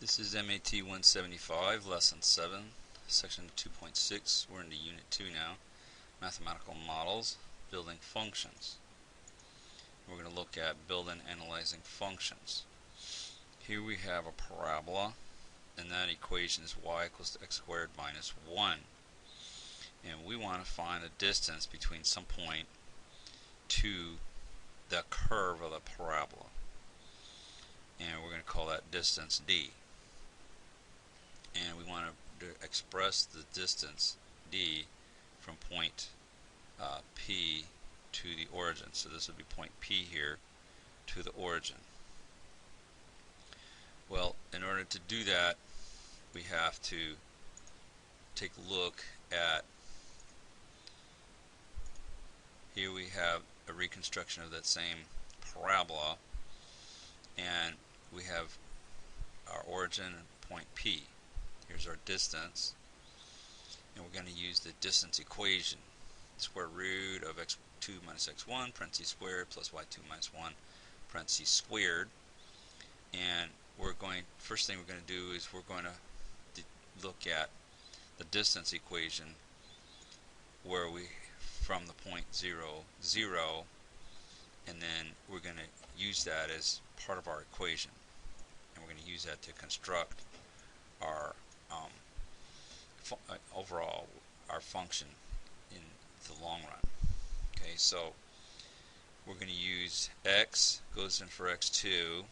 This is MAT 175, Lesson 7, Section 2.6. We're into Unit 2 now, Mathematical Models, Building Functions. We're going to look at building and analyzing functions. Here we have a parabola, and that equation is y equals to x squared minus 1. And we want to find the distance between some point to the curve of the parabola. And we're going to call that distance d. And we want to express the distance d from point P to the origin. So this would be point P here to the origin. Well, in order to do that, we have to take a look at, here we have a reconstruction of that same parabola, and we have our origin and point P. Here's our distance, and we're going to use the distance equation. Square root of x2 minus x1 parentheses squared plus y2 minus 1 parentheses squared. And first thing we're going to do is we're going to look at the distance equation where we from the point 0, 0, and then we're going to use that as part of our equation, and we're going to use that to construct our overall our function in the long run. Okay, so we're going to use x goes in for x2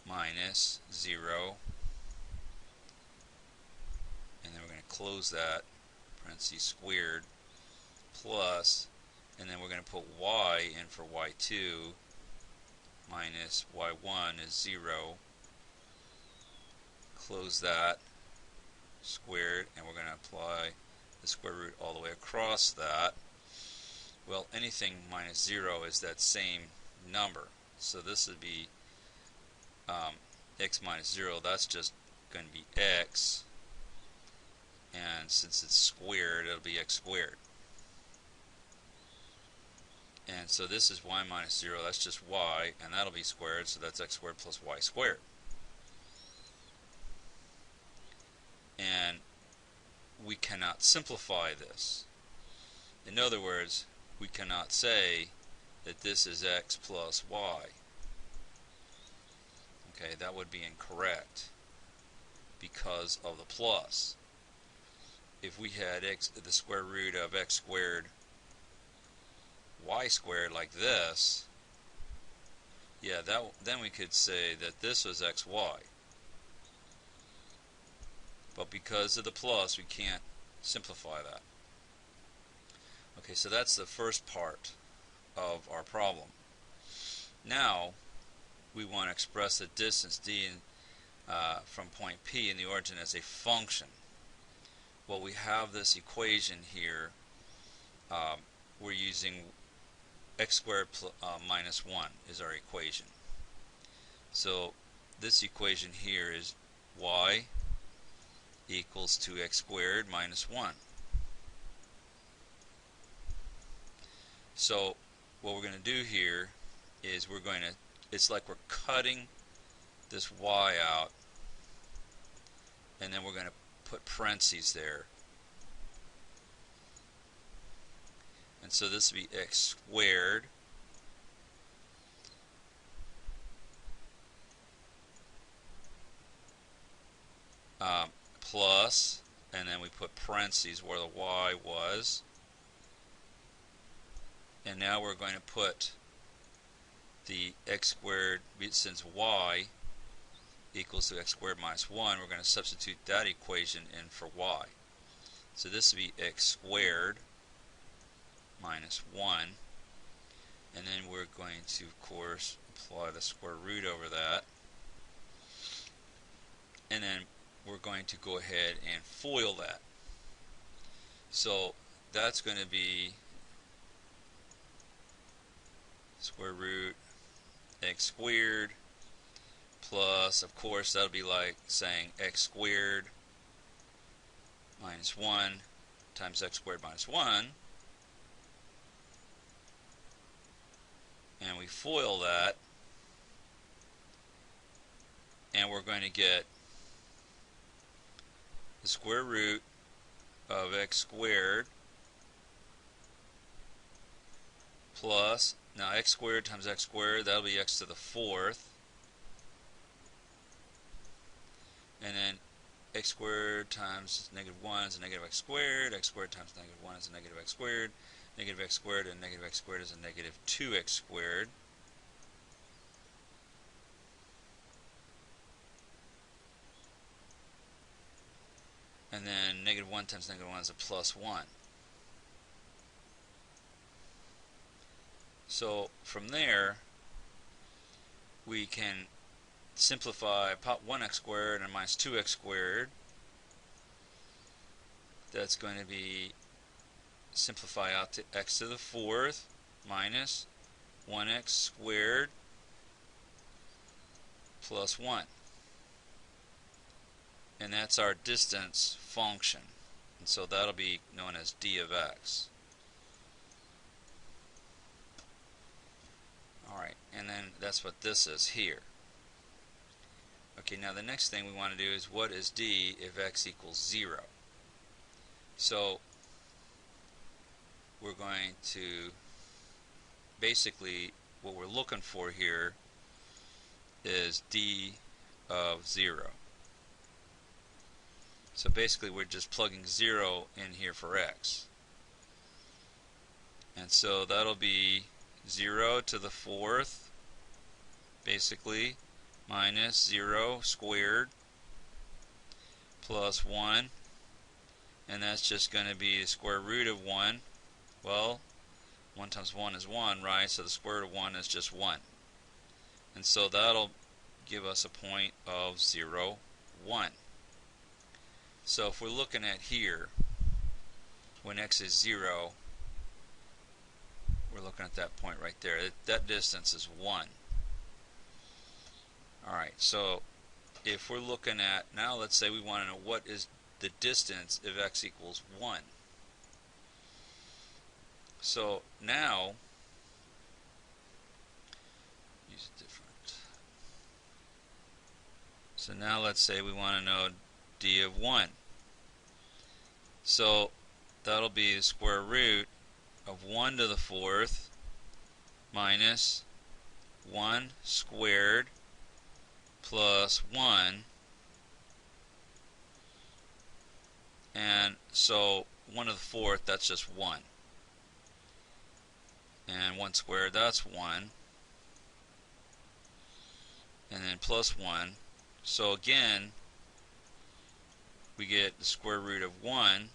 minus 0, and then we're going to close that parentheses squared plus, and then we're going to put y in for y2 minus y1 is 0, close that, squared, and we're going to apply the square root all the way across that. Well, anything minus 0 is that same number, so this would be x minus 0. That's just going to be x, and since it's squared, it'll be x squared. And so this is y minus 0, that's just y, and that'll be squared, so that's x squared plus y squared. And we cannot simplify this. In other words, we cannot say that this is x plus y. Okay, that would be incorrect because of the plus. If we had the square root of x squared y squared like this, yeah, then we could say that this was xy. But because of the plus, we can't simplify that. Okay, so that's the first part of our problem. Now, we want to express the distance d from point P in the origin as a function. Well, we have this equation here. We're using x squared minus 1 is our equation. So this equation here is y equals to x squared minus 1. So what we're going to do here is it's like we're cutting this y out, and then we're going to put parentheses there. And so this would be x squared plus, and then we put parentheses where the y was, and now we're going to put the x squared, since y equals to x squared minus 1, we're going to substitute that equation in for y. So this would be x squared minus 1, and then we're going to, of course, apply the square root over that, and then we're going to go ahead and FOIL that. So that's going to be square root x squared plus, of course, that'll be like saying x squared minus 1 times x squared minus 1, and we FOIL that, now we're going to get the square root of x squared plus, now x squared times x squared, that'll be x to the fourth, and then x squared times negative 1 is a negative x squared times negative 1 is a negative x squared and negative x squared is a negative 2x squared. And then negative 1 times negative 1 is a plus 1. So from there, we can simplify pop 1x squared and minus 2x squared. That's going to be simplify out to x to the fourth minus 1x squared plus 1. And that's our distance function. And so that'll be known as d of x. Alright, and then that's what this is here. Okay, now the next thing we want to do is what is d if x equals 0? So we're going to basically, what we're looking for here is d of 0. So basically we're just plugging 0 in here for x. And so that'll be 0 to the fourth, basically, minus 0 squared plus 1. And that's just going to be the square root of 1. Well, 1 times 1 is 1, right? So the square root of 1 is just 1. And so that'll give us a point of 0, 1. So if we're looking at here, when x is 0, we're looking at that point right there. That distance is 1. Alright, so if we're looking at, now let's say we want to know what is the distance if x equals 1. So now, use a different. So now let's say we want to know d of 1. So that'll be the square root of 1 to the fourth minus 1 squared plus 1. And so 1 to the fourth, that's just 1. And 1 squared, that's 1. And then plus 1. So again, we get the square root of 1.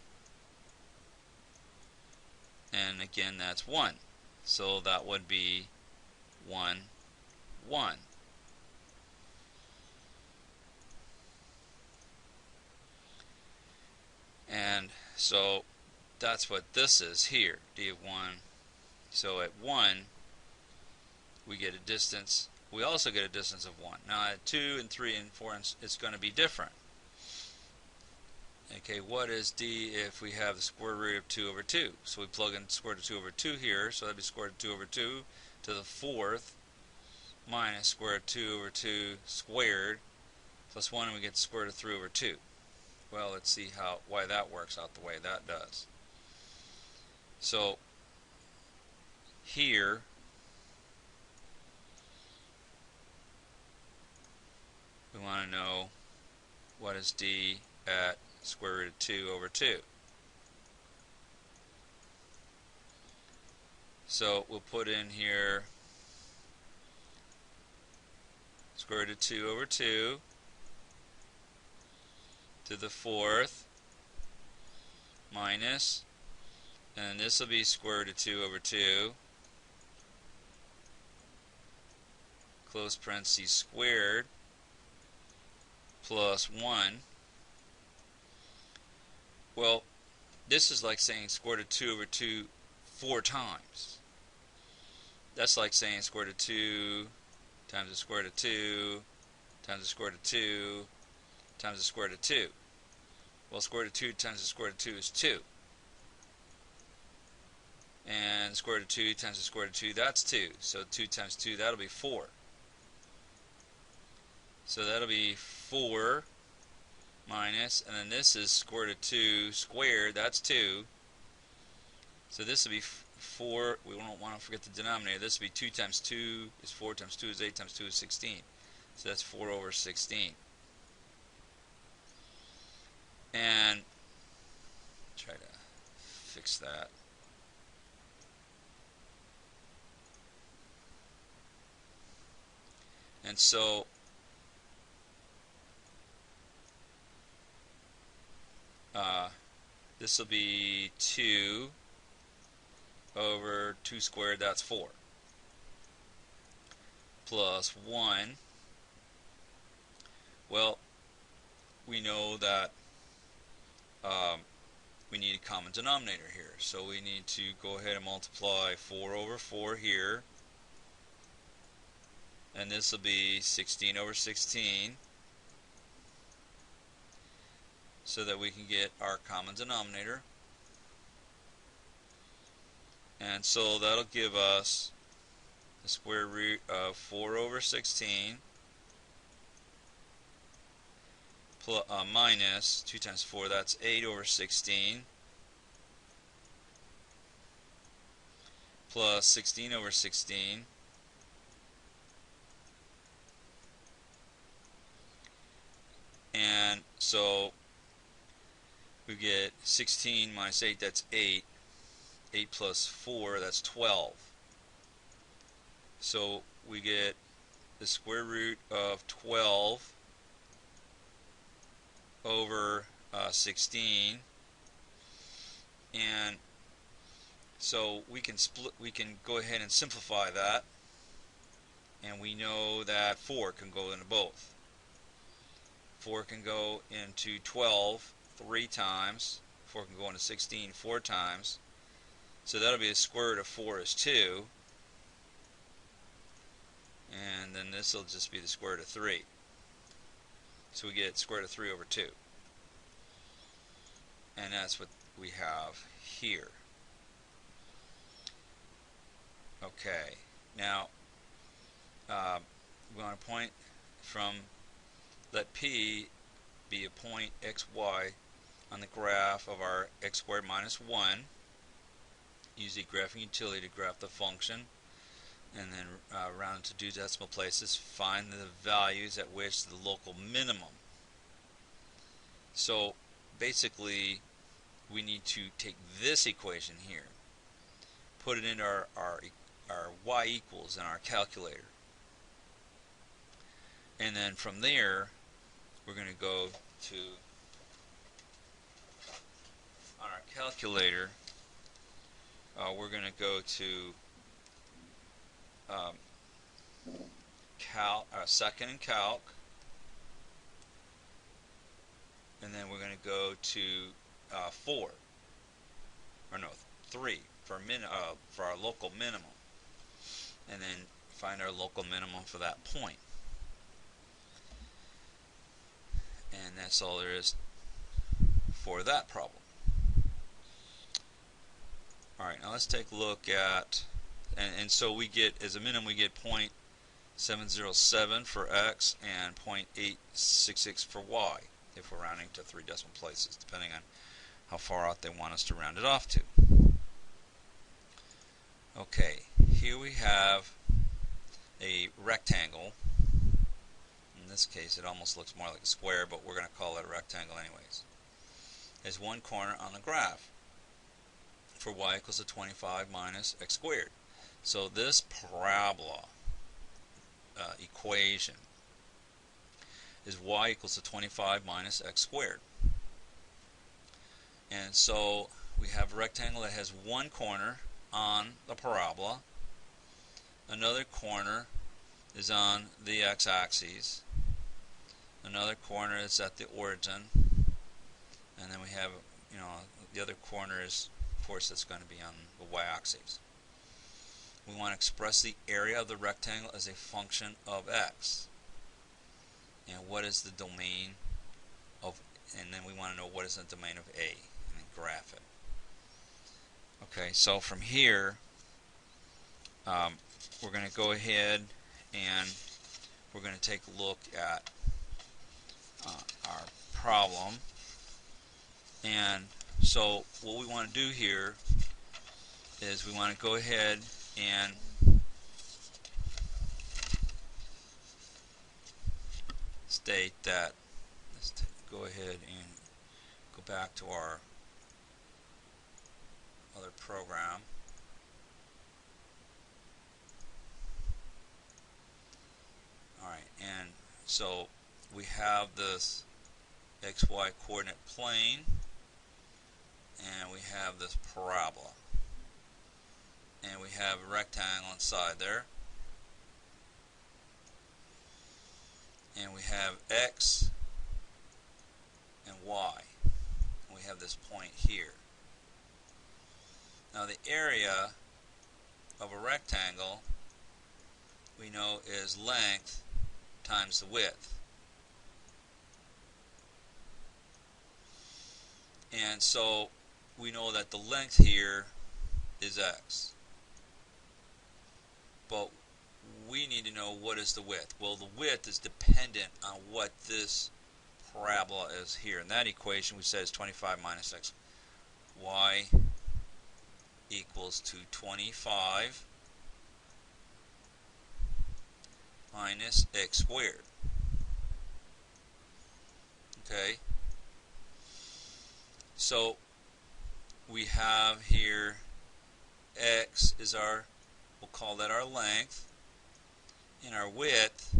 And again, that's 1. So that would be 1, 1. And so that's what this is here, d of 1. So at 1, we get a distance. We also get a distance of 1. Now at 2 and 3 and 4, it's going to be different. Okay, what is d if we have the square root of 2 over 2? So we plug in square root of 2 over 2 here, so that'd be square root of 2 over 2 to the fourth minus square root of 2 over 2 squared plus 1, and we get the square root of 3 over 2. Well, let's see why that works out the way that does. So here we want to know what is d at square root of 2 over 2. So we'll put in here square root of 2 over 2 to the fourth minus, and this will be square root of 2 over 2 close parentheses squared plus 1. Well, this is like saying square root of 2 over 2 4 times. That's like saying square root of 2 times the square root of 2 times the square root of 2 times the square root of 2. Well, square root of 2 times the square root of 2 is 2. And square root of 2 times the square root of 2, that's 2. So 2 times 2, that'll be 4. So that'll be 4 minus, and then this is square root of 2 squared, that's 2. So this will be 4, we don't want to forget the denominator, this will be 2 times 2 is 4 times 2 is 8 times 2 is 16. So that's 4 over 16. And try to fix that. And so this will be 2 over 2 squared, that's 4, plus 1. Well, we know that we need a common denominator here, so we need to go ahead and multiply 4 over 4 here, and this will be 16 over 16, so that we can get our common denominator. And so that'll give us the square root of 4 over 16 plus, minus 2 times 4, that's 8 over 16, plus 16 over 16, and so we get 16 minus 8, that's 8. 8 plus 4, that's 12. So we get the square root of 12 over 16, and so we can go ahead and simplify that, and we know that 4 can go into both. 4 can go into 12 3 times, 4 can go into 16 4 times, so that'll be the square root of 4 is 2, and then this will just be the square root of 3. So we get square root of 3 over 2. And that's what we have here. Okay, now we want to point from, let P be a point xy on the graph of our x squared minus 1. Use the graphing utility to graph the function, and then round it to 2 decimal places. Find the values at which the local minimum. So basically we need to take this equation here, put it into our y equals in our calculator, and then from there we're going to go to, on our calculator, we're going to go to second in calc, and then we're going to go to 3 for our local minimum, and then find our local minimum for that point. And that's all there is for that problem. Alright, now let's take a look at, and so we get, as a minimum, we get 0.707 for x and 0.866 for y, if we're rounding to 3 decimal places, depending on how far out they want us to round it off to. Okay, here we have a rectangle. In this case it almost looks more like a square, but we're going to call it a rectangle anyways. There's one corner on the graph for y equals to 25 minus x squared. So this parabola equation is y equals to 25 minus x squared. And so we have a rectangle that has one corner on the parabola, another corner is on the x-axis, another corner is at the origin, and then we have, the other corner is, of course, it's going to be on the y-axis. We want to express the area of the rectangle as a function of x. And what is the domain of, and then we want to know what is the domain of A, and then graph it. Okay, so from here, we're going to go ahead and we're going to take a look at our problem. And so what we want to do here is we want to go ahead and state that, let's go ahead and go back to our other program. Alright, and so we have this XY coordinate plane, and we have this parabola, and we have a rectangle inside there, and we have X and Y, and we have this point here. Now the area of a rectangle we know is length times the width. And so we know that the length here is X. But we need to know what is the width. Well, the width is dependent on what this parabola is here. In that equation we said is 25 minus X. Y equals to 25 minus X squared. Okay? So we have here X is our, we'll call that our length, and our width,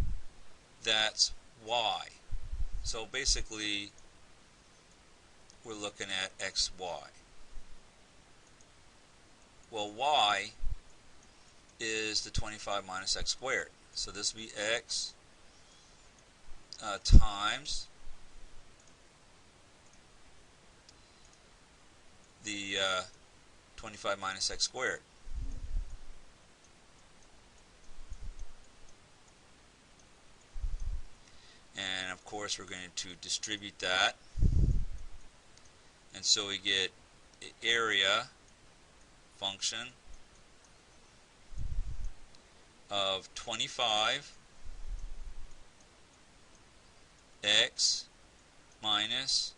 that's Y. So basically we're looking at XY. Well, Y is the 25 minus X squared. So this will be X times the 25 minus X squared. And of course we're going to distribute that, and so we get area function of 25 X minus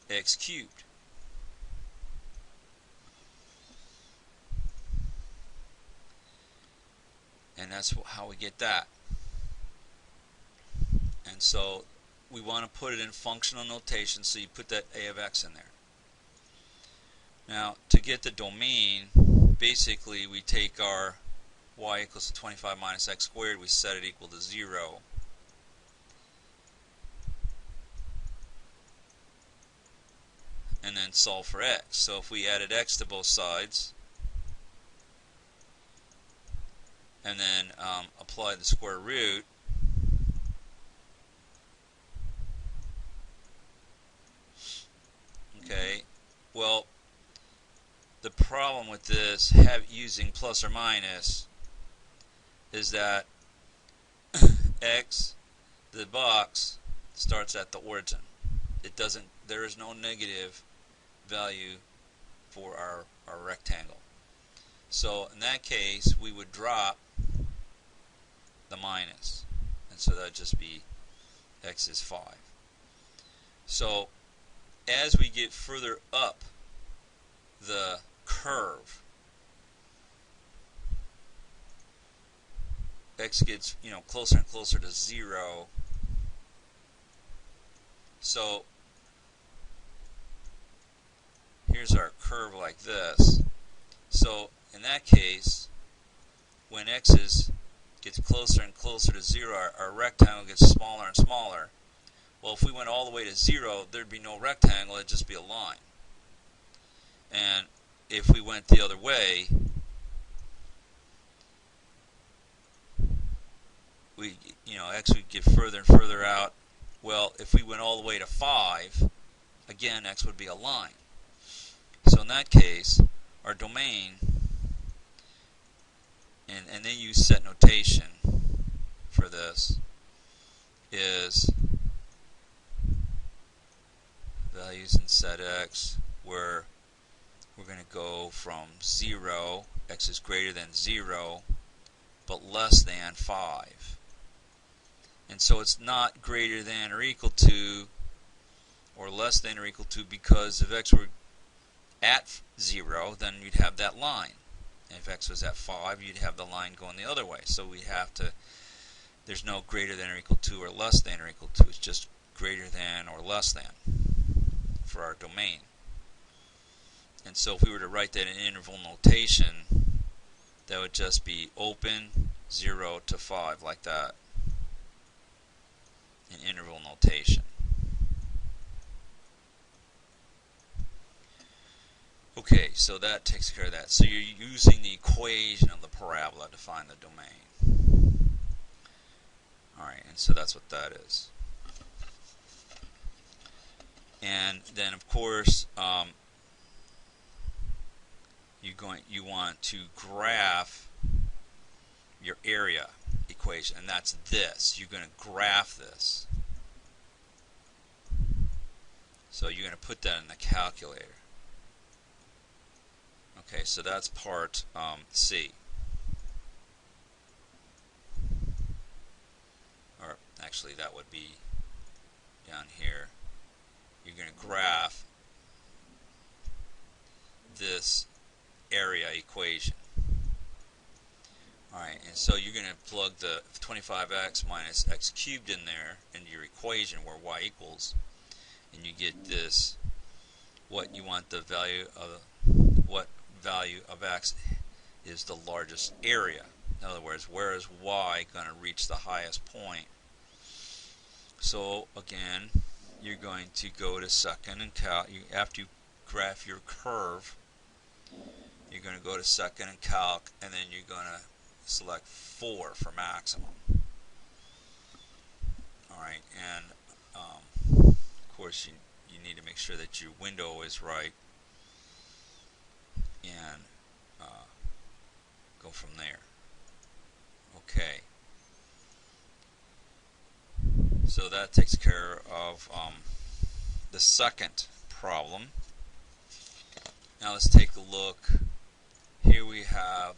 X cubed. And that's how we get that. And so we want to put it in functional notation, so you put that a of x in there. Now, to get the domain, basically we take our y equals to 25 minus x squared, we set it equal to 0. And then solve for x. So if we added x to both sides, and then apply the square root, okay, well, the problem with this using plus or minus is that x, the box, starts at the origin. It doesn't, there is no negative value for our rectangle. So in that case we would drop the minus, and so that would just be x is 5. So as we get further up the curve, x gets, closer and closer to 0. So here's our curve like this. So in that case, when x gets closer and closer to 0, our rectangle gets smaller and smaller. Well, if we went all the way to 0, there'd be no rectangle, it'd just be a line. And if we went the other way, x would get further and further out. Well, if we went all the way to 5, again, x would be a line. So in that case, our domain, and they use set notation for this, is values in set x, where we're going to go from 0, x is greater than 0, but less than 5. And so it's not greater than or equal to or less than or equal to, because if x were at 0, then you'd have that line. And if x was at 5, you'd have the line going the other way. So we have to, there's no greater than or equal to or less than or equal to. It's just greater than or less than for our domain. And so if we were to write that in interval notation, that would just be open 0 to 5, like that, in interval notation. Okay, so that takes care of that. So you're using the equation of the parabola to find the domain. Alright, and so that's what that is. And then, of course, you want to graph your area equation, and that's this. You're going to graph this. So you're going to put that in the calculator. Okay, so that's part C. Or actually, that would be down here. You're going to graph this area equation. Alright, and so you're going to plug the 25x minus x cubed in there into your equation where y equals, and you get this, what you want the value of, what value of x is the largest area. In other words, where is y going to reach the highest point? So again, you're going to go to second and calc. After you graph your curve, you're going to go to second and calc, and then you're going to select 4 for maximum. Alright, and of course you need to make sure that your window is right, and go from there. Okay, so that takes care of the second problem. Now let's take a look. Here we have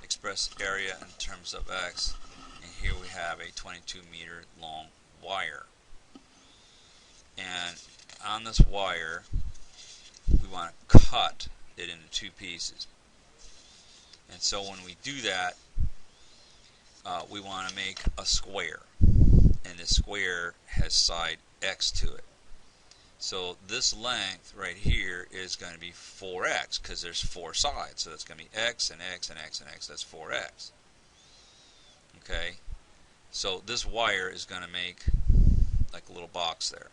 express area in terms of x, and here we have a 22 meter long wire. And on this wire, we want to cut it into 2 pieces. And so when we do that, we want to make a square, and the square has side x to it. So this length right here is going to be 4x, because there's 4 sides. So that's going to be x and x and x and x. That's 4x. Okay? So this wire is going to make like a little box there.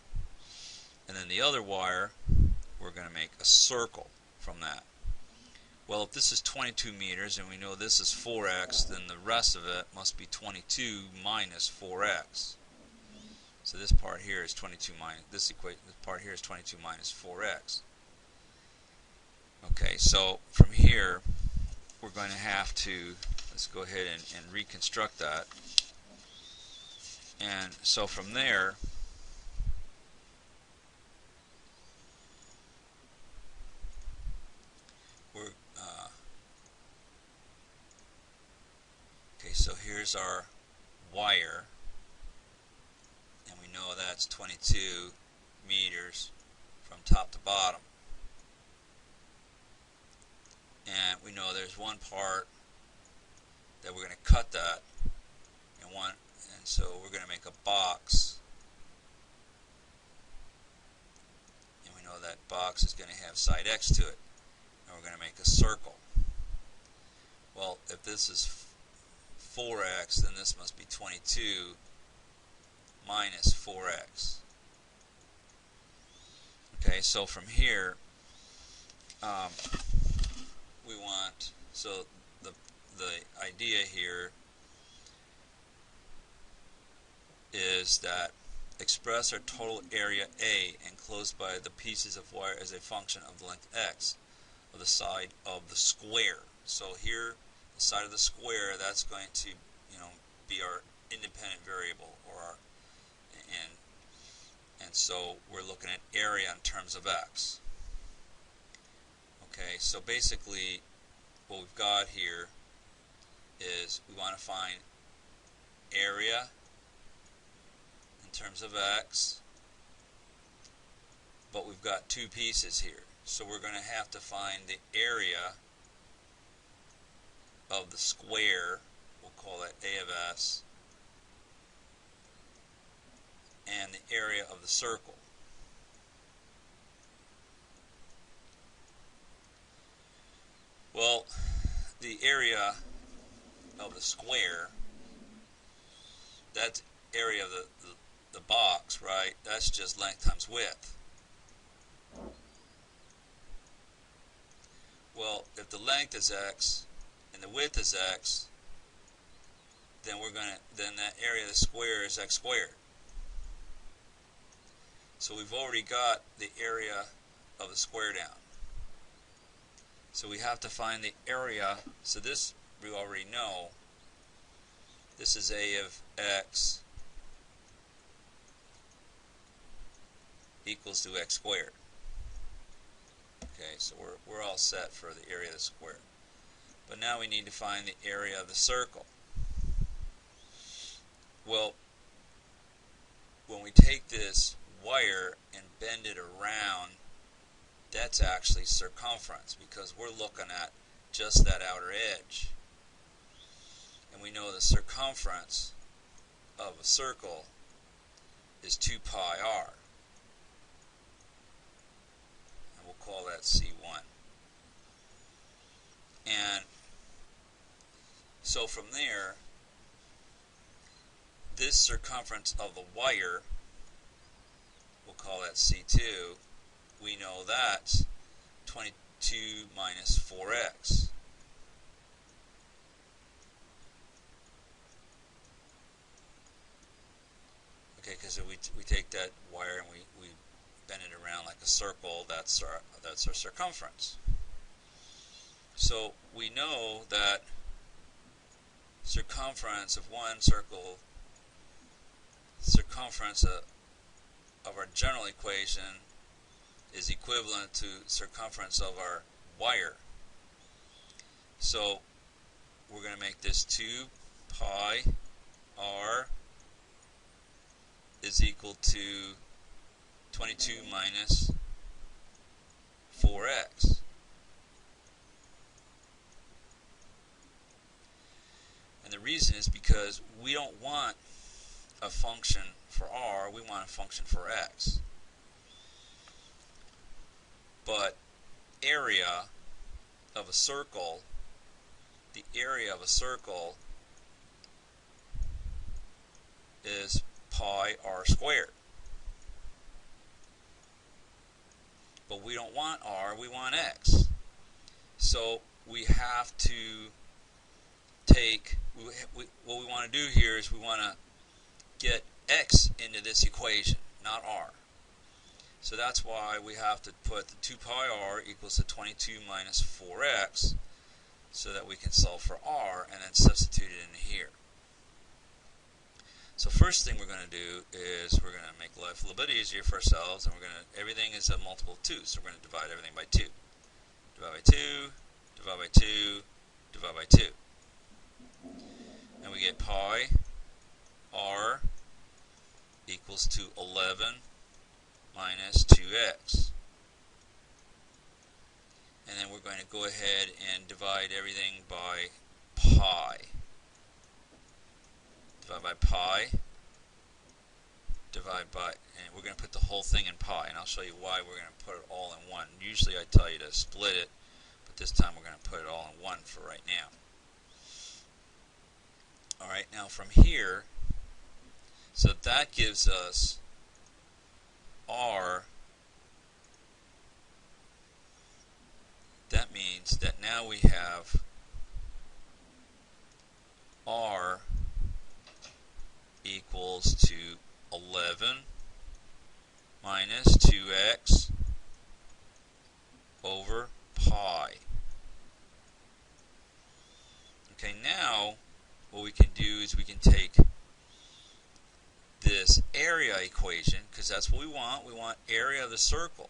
And then the other wire, we're going to make a circle from that. Well, if this is 22 meters and we know this is 4x, then the rest of it must be 22 minus 4x. So this part here is 22 minus, this part here is 22 minus 4x. Okay, so from here, we're going to have to, let's go ahead and reconstruct that. And so from there, we're, okay, so here's our wire. And we know that's 22 meters from top to bottom. And we know there's one part that we're going to cut that, and so we're going to make a box. And we know that box is going to have side x to it. And we're going to make a circle. Well, if this is 4x, then this must be 22 minus 4x. Okay, so from here, we want, so the idea here is that express our total area A enclosed by the pieces of wire as a function of the length x of the side of the square. So here, the side of the square, that's going to, be our independent variable, or our, and so we're looking at area in terms of x. Okay, so basically what we've got here is we want to find area terms of x, but we've got two pieces here. So we're going to have to find the area of the square, we'll call that A of s, and the area of the circle. Well, the area of the square, that's area of the box, right? That's just length times width. Well, if the length is x and the width is x, then that area of the square is x squared. So we've already got the area of the square down. So we have to find the area. So this we already know. This is A of x equals to x squared. Okay, so we're all set for the area of the square. But now we need to find the area of the circle. Well, when we take this wire and bend it around, that's actually circumference, because we're looking at just that outer edge. And we know the circumference of a circle is 2 pi r. And we'll call that C1. And so from there, this circumference of the wire, we'll call that C2, we know that's 22 minus 4x. Okay, because we take that wire and we bend it around like a circle, that's our circumference. So we know that circumference of one circle, circumference of our general equation is equivalent to circumference of our wire. So we're going to make this 2 pi r is equal to 22 minus 4x. And the reason is because we don't want a function for r, we want a function for x. But area of a circle, the area of a circle is pi r squared. But we don't want r, we want x. So we have to take, what we want to do here is we want to get x into this equation, not r. So that's why we have to put the 2 pi r equals to 22 minus 4x so that we can solve for r and then substitute it in here. So first thing we're going to do is we're going to make life a little bit easier for ourselves, and everything is a multiple of 2, so we're going to divide everything by 2. Divide by 2, divide by 2, divide by 2. And we get pi r equals to 11 minus 2x. And then we're going to go ahead and divide everything by pi. Divide by pi, divide by, and we're going to put the whole thing in pi, and I'll show you why we're going to put it all in one. Usually I tell you to split it, but this time we're going to put it all in one for right now. Alright, now from here, so that gives us r. That means that now we have r equals to 11 minus 2x over pi. Okay, now what we can do is we can take this area equation, because that's what we want area of the circle.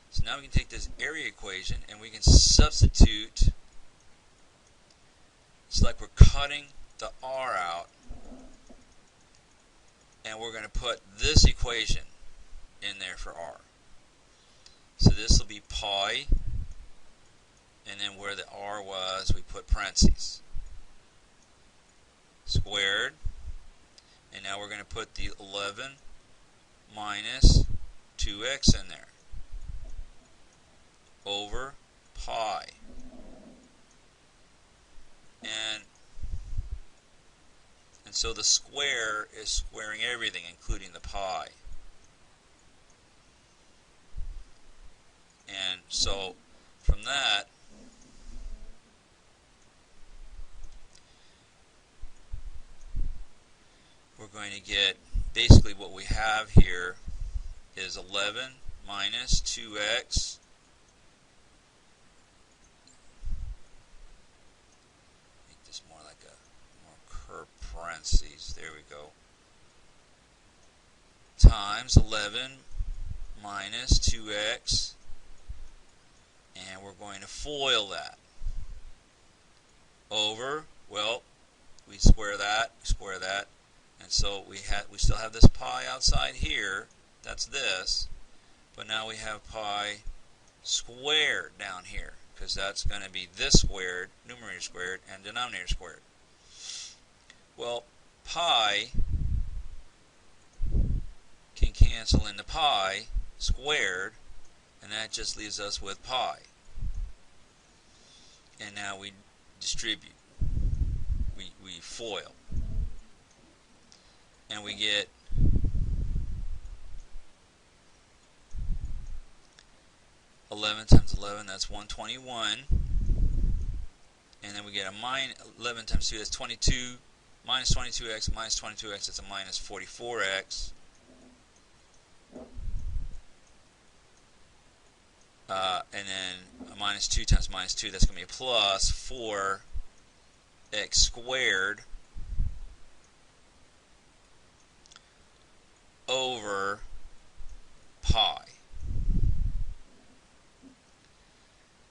So now we can take this area equation and we can substitute. It's like we're cutting the r out and we're going to put this equation in there for r. So this will be pi, and then where the r was, we put parentheses. Squared, and now we're going to put the 11 minus 2x in there, over pi. And so the square is squaring everything, including the pi. And so from that, we're going to get basically what we have here is 11 minus 2x make this more like a more curved parentheses, there we go, times 11 minus 2x, and we're going to FOIL that over, well, we square that, and so we still have this pi outside here, that's this, but now we have pi squared down here, because that's going to be this squared, numerator squared, and denominator squared. Well, pi can cancel into pi squared, and that just leaves us with pi. And now we distribute, we FOIL, and we get 11 times 11, that's 121, and then we get a minus 11 times 2, that's 22, minus 22x, minus 22x, it's a minus 44x. And then a minus 2 times minus 2, that's going to be a plus 4x squared over pi.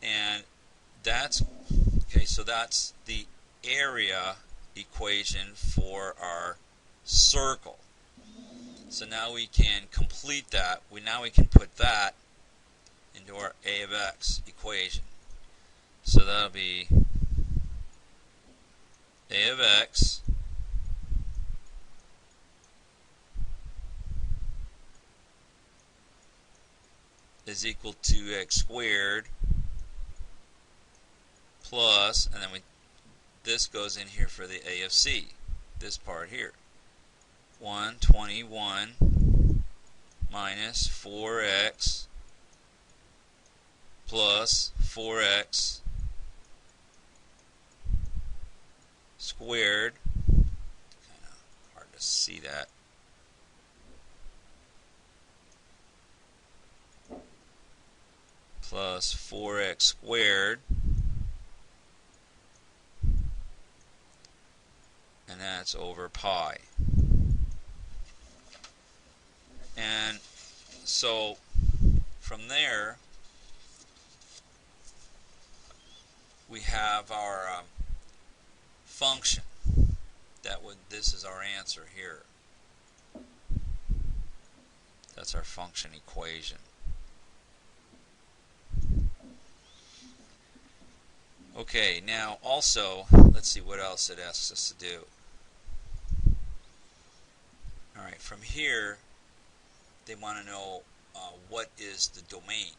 And that's, okay, so that's the area equation for our circle. So now we can complete that. Now we can put that into our a of x equation. So that'll be a of x is equal to x squared plus, and then this goes in here for the a of c, this part here, 121 minus 4x plus 4x squared, kind of hard to see that, plus 4x squared, and that's over pi. And so from there we have our function. This is our answer here. That's our function equation. Okay, now also, let's see what else it asks us to do. Alright, from here, they want to know what is the domain.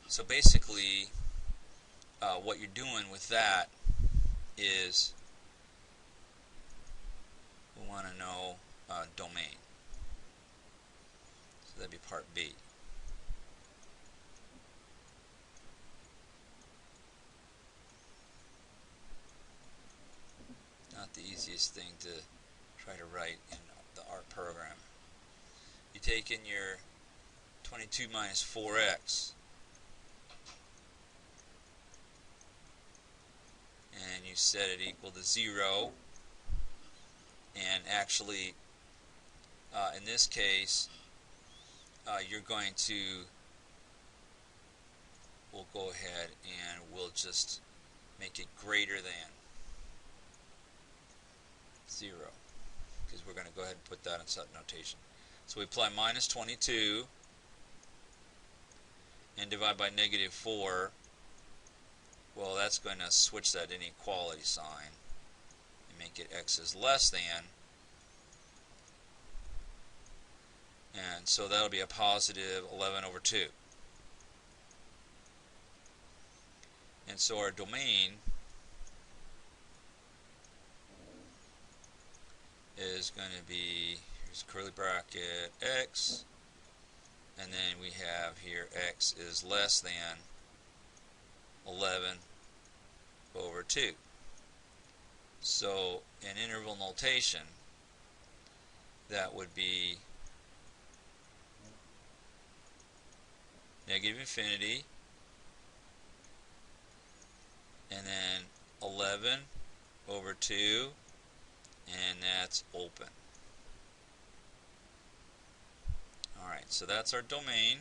So basically, what you're doing with that is we want to know domain. So that'd be part B. Not the easiest thing to try to write in the art program. You take in your 22 minus 4x and you set it equal to 0, and actually in this case you're going to, we'll go ahead and we'll just make it greater than 0. because we're going to go ahead and put that in set notation. So we apply minus 22 and divide by negative 4. Well, that's going to switch that inequality sign and make it x is less than. And so that'll be a positive 11 over 2. And so our domain is going to be, here's curly bracket, x, and then we have here x is less than 11 over 2. So in interval notation, that would be negative infinity, and then 11 over 2, and that's open. Alright, so that's our domain,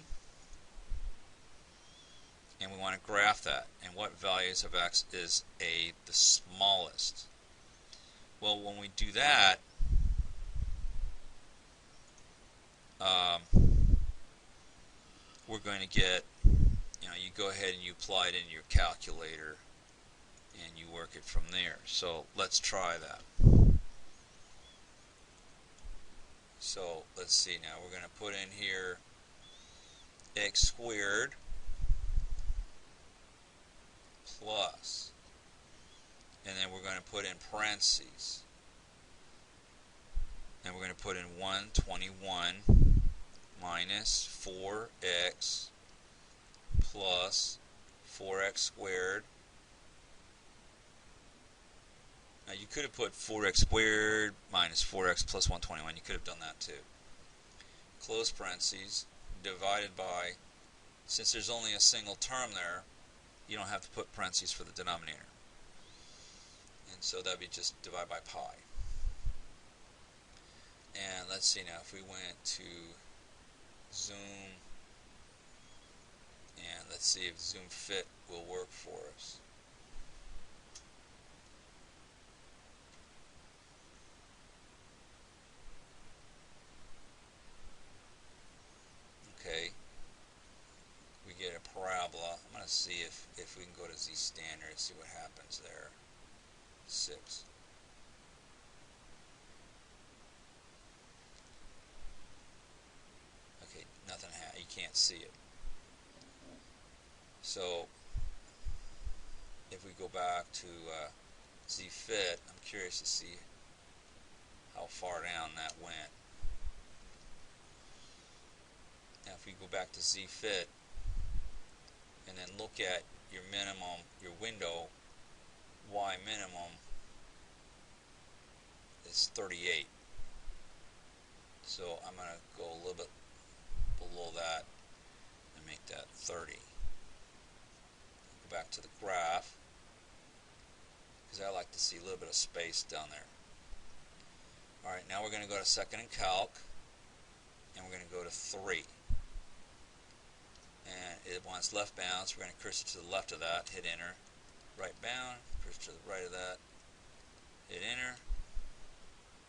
and we want to graph that. And what values of x is the smallest? Well, when we do that, we're going to get, you go ahead and you apply it in your calculator and you work it from there. So let's try that. So let's see now, we're going to put in here x squared plus, and then we're going to put in parentheses, and we're going to put in 121 minus 4x plus 4x squared. Now you could have put 4x squared minus 4x plus 121. You could have done that too. Close parentheses, divided by, since there's only a single term there, you don't have to put parentheses for the denominator. And so that would be just divide by pi. And let's see now, if we went to Zoom, and let's see if Zoom Fit will work for us. Okay, we get a parabola. I'm going to see if we can go to Z standard and see what happens there. 6. Okay, nothing. You can't see it. So if we go back to Z Fit, I'm curious to see how far down that went. Now if we go back to Z Fit and then look at your minimum, your window, Y minimum is 38. So I'm going to go a little bit below that and make that 30. Go back to the graph, because I like to see a little bit of space down there. Alright, now we're going to go to second and calc, and we're going to go to 3. And it wants left bounds. We're going to cursor to the left of that, hit enter. Right bound, cursor to the right of that, hit enter.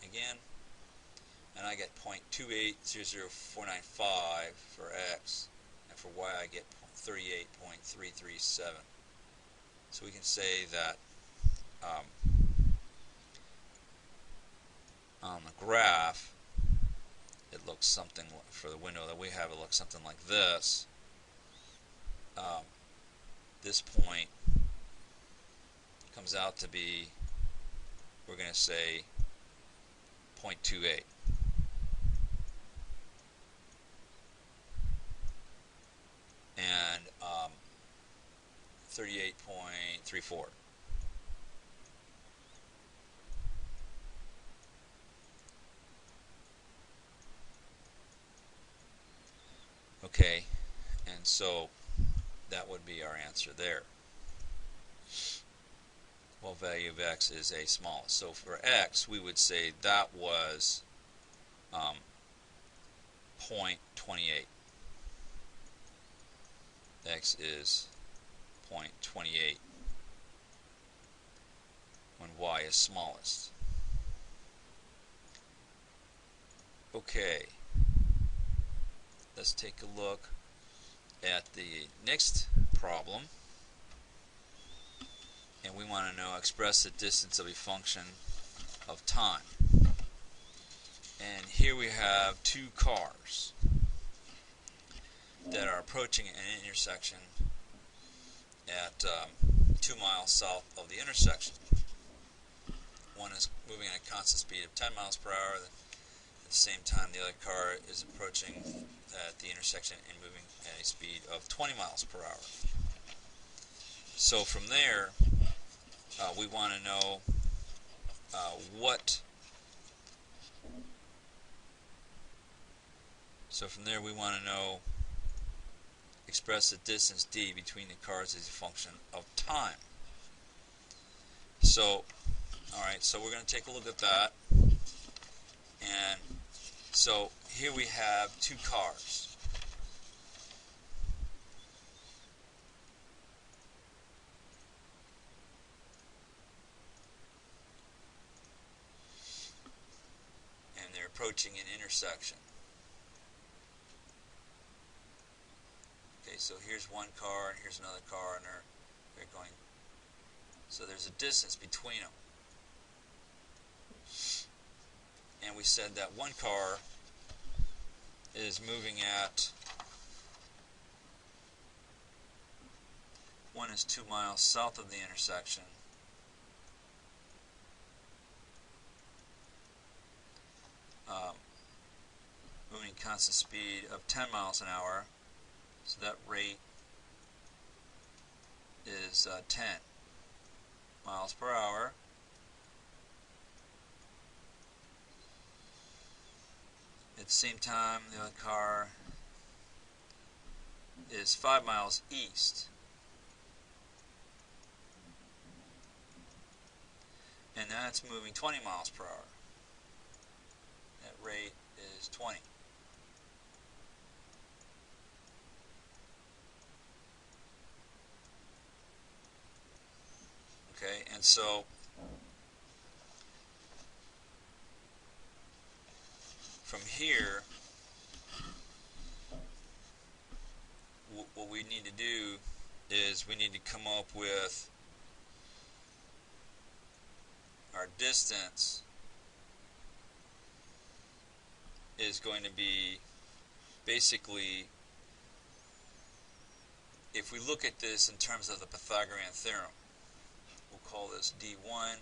Again, and I get 0.2800495 for x, and for y I get 38.337. So we can say that on the graph, it looks something, for the window that we have, it looks something like this. This point comes out to be, we're going to say 0.28. And 38.34. Okay, and so that would be our answer there. Well, value of x is a smallest. So for x, we would say that was 0.28. X is 0.28 when y is smallest. Okay, let's take a look at the next problem, and we want to know express the distance of a function of time. And here we have two cars that are approaching an intersection at 2 miles south of the intersection. One is moving at a constant speed of 10 miles per hour. At the same time, the other car is approaching at the intersection and moving at a speed of 20 miles per hour. So from there, we want to know express the distance d between the cars as a function of time. So, alright, so we're going to take a look at that. And so here we have two cars. And they're approaching an intersection. Okay, so here's one car and here's another car, and they're going. So there's a distance between them. And we said that one car is moving at 2 miles south of the intersection. Moving constant speed of 10 miles an hour. So that rate is 10 miles per hour. At the same time, the other car is 5 miles east. And that's moving 20 miles per hour. That rate is 20. Okay, and so from here, what we need to do is we need to come up with our distance is going to be basically, if we look at this in terms of the Pythagorean Theorem, we'll call this D1,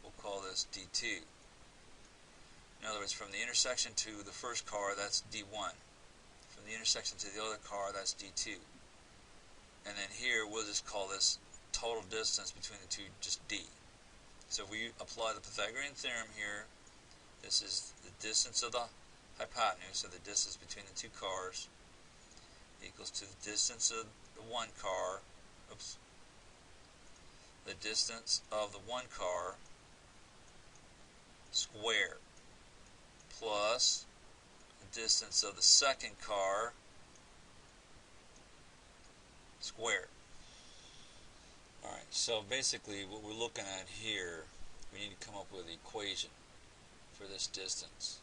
we'll call this D2. In other words, from the intersection to the first car, that's D1. From the intersection to the other car, that's D2. And then here, we'll just call this total distance between the two just D. So if we apply the Pythagorean Theorem here, this is the distance of the hypotenuse, so the distance between the two cars, equals to the distance of the one car, the distance of the one car squared, plus the distance of the second car squared. Alright, so basically what we're looking at here, we need to come up with an equation for this distance.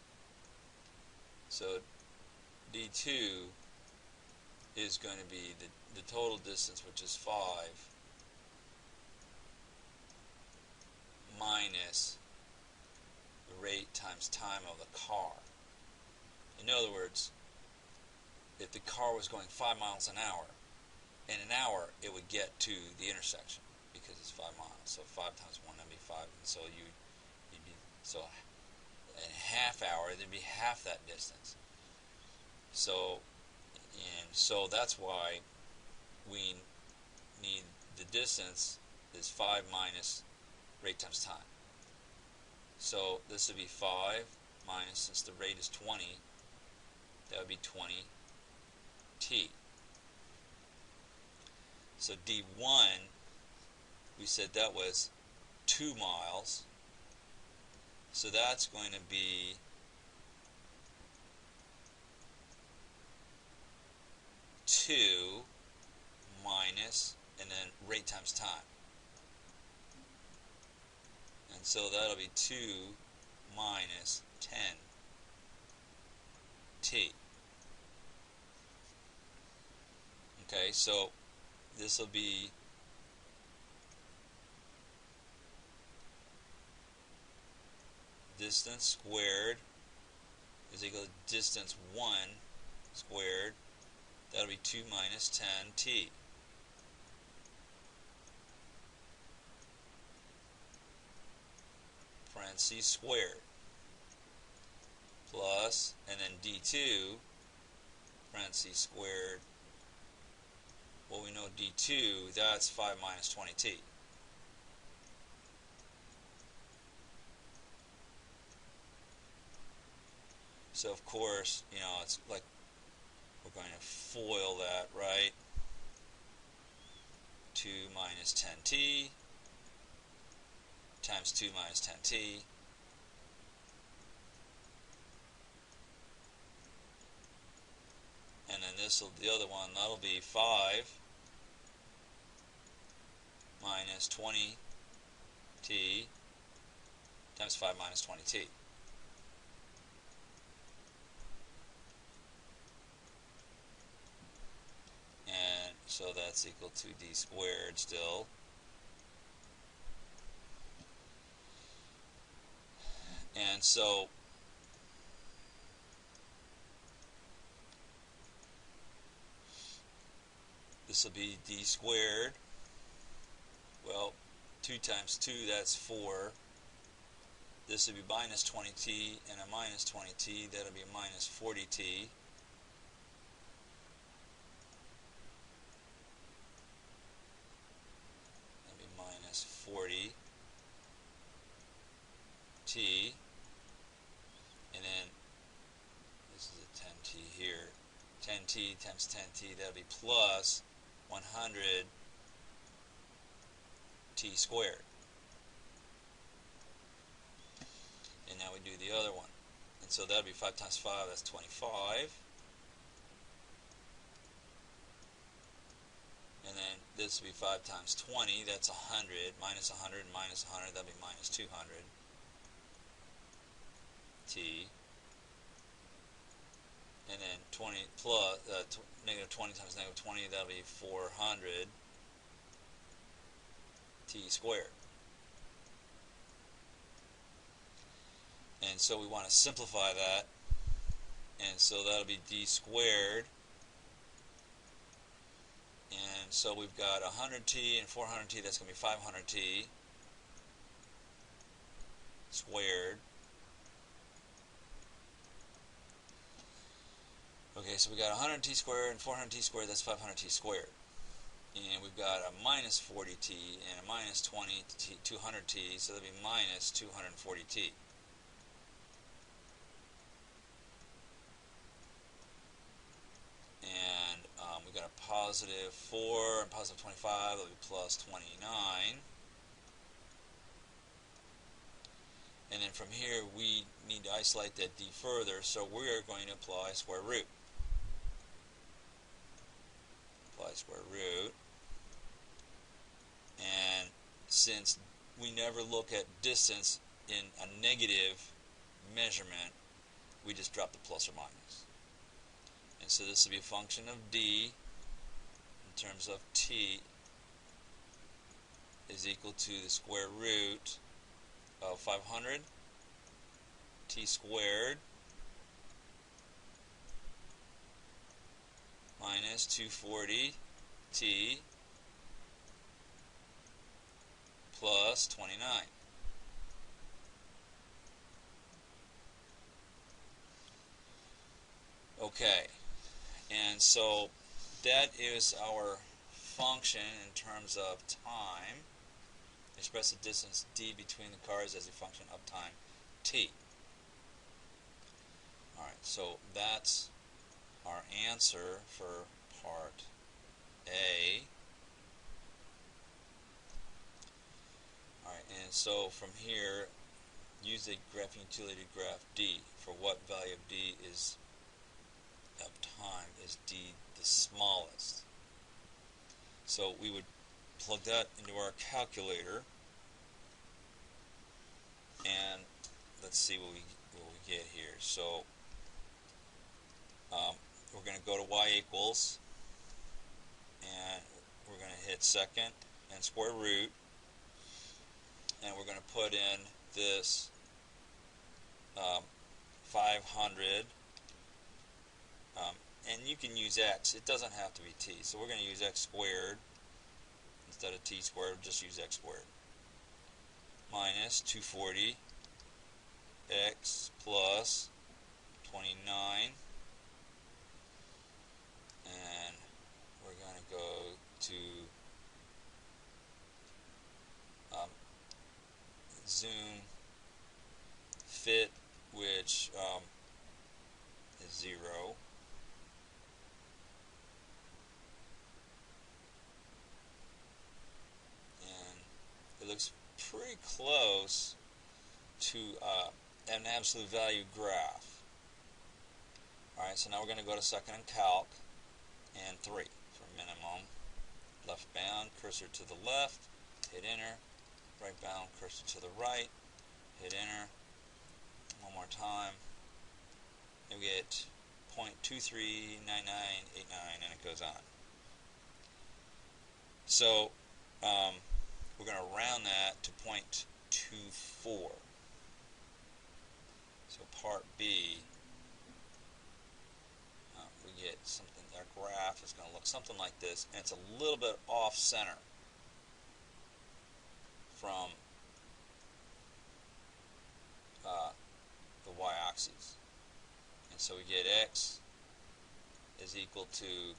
So D2 is going to be the total distance, which is 5, minus the rate times time of the car. In other words, if the car was going 5 miles an hour, in an hour it would get to the intersection because it's 5 miles. So 5 times 1, that'd be 5. And so so in a half hour, there'd be half that distance. So that's why we need the distance is 5 minus rate times time. So this would be 5 minus, since the rate is 20, that would be 20t. So D1, we said that was 2 miles. So that's going to be 2 minus, and then rate times time. And so that'll be 2 minus 10 t. Okay, so this will be distance squared is equal to distance 1 squared. That'll be 2 minus 10t. Parentheses squared. Plus, and then d2, parentheses squared. Well, we know d2, that's 5 minus 20t. So, of course, you know, it's like we're going to FOIL that, right? 2 minus 10t times 2 minus 10t. And then this will, the other one, that'll be 5 minus 20t times 5 minus 20t. And so that's equal to d squared still. And so this will be d squared. Well, 2 times 2, that's 4. This will be minus 20t and a minus 20t. That'll be a minus 40t. That'll be minus 40t. And then this is a 10t here. 10t times 10t, that'll be plus 100t squared. And now we do the other one. And so that'll be 5 times 5, that's 25. And then this will be 5 times 20, that's 100. Minus 100 and minus 100, that'll be minus 200t. And then 20 plus negative 20 times negative 20, that'll be 400t squared. And so we want to simplify that. And so that'll be d squared. And so we've got 100t and 400t, that's going to be 500t squared. Okay, so we got 100t squared and 400t squared, that's 500t squared. And we've got a minus 40t and a minus 200t, so that'll be minus 240t. And we've got a positive 4 and positive 25, that'll be plus 29. And then from here, we need to isolate that d further, so we're going to apply square root. Apply square root. And since we never look at distance in a negative measurement, we just drop the plus or minus. And so this will be a function of d in terms of t is equal to the square root of 500 t squared minus 240 t plus 29. Okay, and so that is our function in terms of time. Express the distance d between the cars as a function of time t. Alright, so that's our answer for part A. Alright, and so from here, use the graphing utility to graph d for what value of d is of time is d the smallest. So we would plug that into our calculator, and let's see what we get here. So we're going to go to y equals, and we're going to hit second and square root, and we're going to put in this 500, and you can use x. It doesn't have to be t. So we're going to use x squared instead of t squared. Just use x squared minus 240 x plus 29, and we're going to go to zoom fit, which is 0. And it looks pretty close to an absolute value graph. Alright, so now we're going to go to second and calc and 3 for minimum. Left bound, cursor to the left, hit enter. Right bound, cursor to the right, hit enter. One more time. And we get 0.239989, and it goes on. So we're going to round that to 0.24. So part B, we get something. Our graph is going to look something like this, and it's a little bit off center from the y-axis. And so we get x is equal to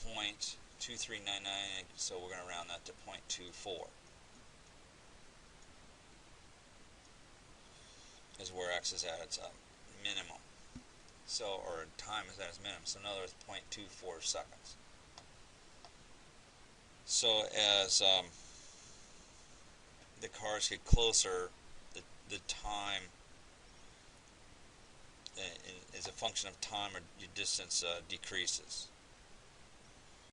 0.2399, so we're going to round that to 0.24. Is where x is at its minimum. So, or time is at its minimum. So in other words, 0.24 seconds. So as the cars get closer, the time as a function of time or your distance decreases.